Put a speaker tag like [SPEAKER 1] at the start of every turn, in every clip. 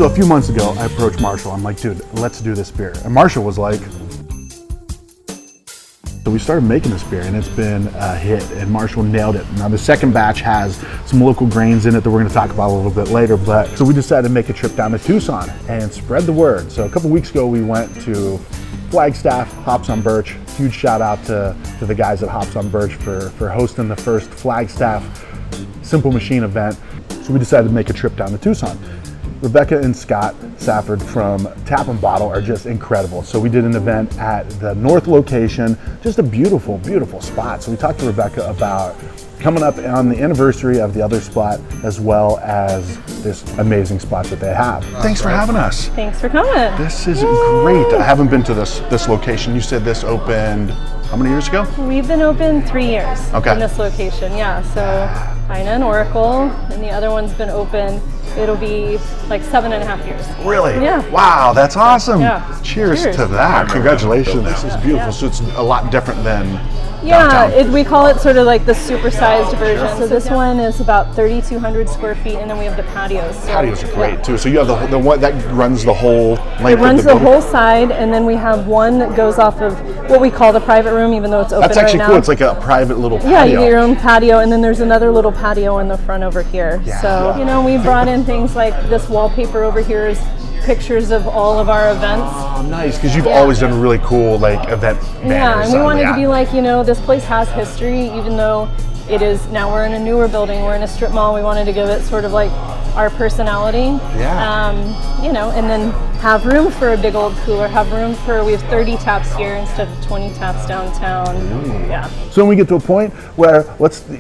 [SPEAKER 1] So a few months ago, I approached Marshall. I'm like, dude, let's do this beer. And Marshall was like, so we started making this beer and it's been a hit, and Marshall nailed it. Now the second batch has some local grains in it that we're gonna talk about a little bit later, but so we decided to make a trip down to Tucson and spread the word. So a couple weeks ago, we went to Flagstaff, Hops on Birch. Huge shout out to the guys at Hops on Birch for hosting the first Flagstaff Simple Machine event. So we decided to make a trip down to Tucson. Rebecca and Scott Safford from Tap and Bottle are just incredible. So we did an event at the North location, just a beautiful, beautiful spot. So we talked to Rebecca about coming up on the anniversary of the other spot, as well as this amazing spot that they have. Thanks for having us.
[SPEAKER 2] Thanks for coming.
[SPEAKER 1] This is great. I haven't been to this location. You said this opened how many years ago?
[SPEAKER 2] We've been open 3 years
[SPEAKER 1] in
[SPEAKER 2] this location, yeah. So Ina and Oracle, and the other one's been open, it'll be like 7.5 years.
[SPEAKER 1] Really?
[SPEAKER 2] Yeah.
[SPEAKER 1] Wow, that's awesome.
[SPEAKER 2] Yeah.
[SPEAKER 1] Cheers to that. Congratulations. This is beautiful. Yeah. So it's a lot different than downtown.
[SPEAKER 2] We call it sort of like the supersized version. So this one is about 3,200 square feet, and then we have the patios. So,
[SPEAKER 1] patios are great too. So you have the one that runs the whole length.
[SPEAKER 2] It runs the whole side, and then we have one that goes off of what we call the private room, even though it's open right now.
[SPEAKER 1] That's actually cool. It's like a private little patio.
[SPEAKER 2] Yeah, you get your own patio, and then there's another little patio in the front over here. Yeah. So, we brought in things like this wallpaper over here is pictures of all of our events.
[SPEAKER 1] Oh, nice, because you've always done really cool event banners.
[SPEAKER 2] Yeah, and we wanted to be like, this place has history, even though it is, now we're in a newer building, we're in a strip mall, we wanted to give it sort of like our personality.
[SPEAKER 1] Yeah.
[SPEAKER 2] And then have room for a big old cooler, we have 30 taps here instead of 20 taps downtown. Yeah.
[SPEAKER 1] So when we get to a point where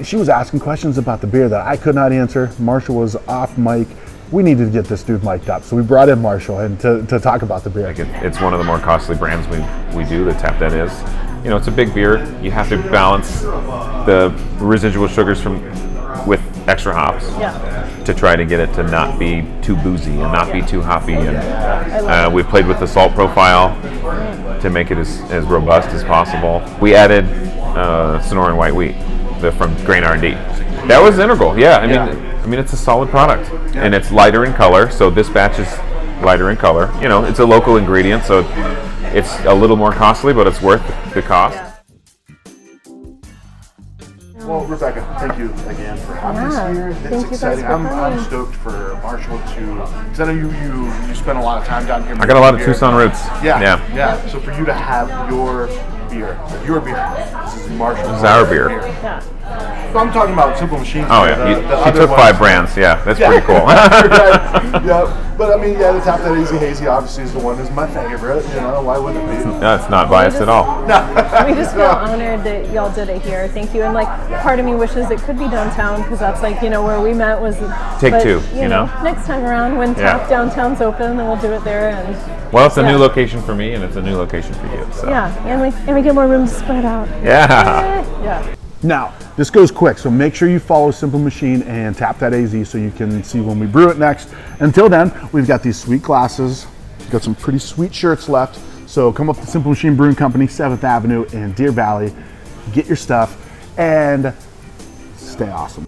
[SPEAKER 1] she was asking questions about the beer that I could not answer, Marshall was off mic, we needed to get this dude mic'd up. So we brought in Marshall and to talk about the beer.
[SPEAKER 3] It's one of the more costly brands we do, the Tap That AZ. It's a big beer. You have to balance the residual sugars with extra hops to try to get it to not be too boozy and not be too hoppy. And we've played with the salt profile to make it as robust as possible. We added Sonoran white wheat from Grain R&D. That was integral. Yeah, I mean, it's a solid product, and it's lighter in color. So this batch is lighter in color. It's a local ingredient, so it's a little more costly, but it's worth the cost.
[SPEAKER 1] Well, Rebecca, thank you again for having us here. It's exciting. I'm stoked for Marshall because I know you spent a lot of time down here.
[SPEAKER 3] I got a lot of Tucson roots.
[SPEAKER 1] Yeah. So for you to have your beer, this is Marshall.
[SPEAKER 3] This is our beer.
[SPEAKER 2] Yeah.
[SPEAKER 1] So I'm talking about Simple Machine.
[SPEAKER 3] Oh yeah, he took 5 brands. Yeah, that's pretty cool.
[SPEAKER 1] Right. Yeah, but I mean, the Tap That AZ Hazy obviously is the one that's my favorite. Why wouldn't it be?
[SPEAKER 3] No, it's not biased at all.
[SPEAKER 2] We just feel honored that y'all did it here. Thank you. And part of me wishes it could be downtown, because that's where we met was.
[SPEAKER 3] Take two.
[SPEAKER 2] Next time around when Tap downtown's open, then we'll do it there. And
[SPEAKER 3] well, it's a new location for me, and it's a new location for you. So.
[SPEAKER 2] Yeah, and we get more room to spread out.
[SPEAKER 3] Yeah.
[SPEAKER 1] Now, this goes quick, so make sure you follow Simple Machine and Tap That AZ so you can see when we brew it next. Until then, we've got these sweet glasses, got some pretty sweet shirts left. So come up to Simple Machine Brewing Company, 7th Avenue in Deer Valley, get your stuff, and stay awesome.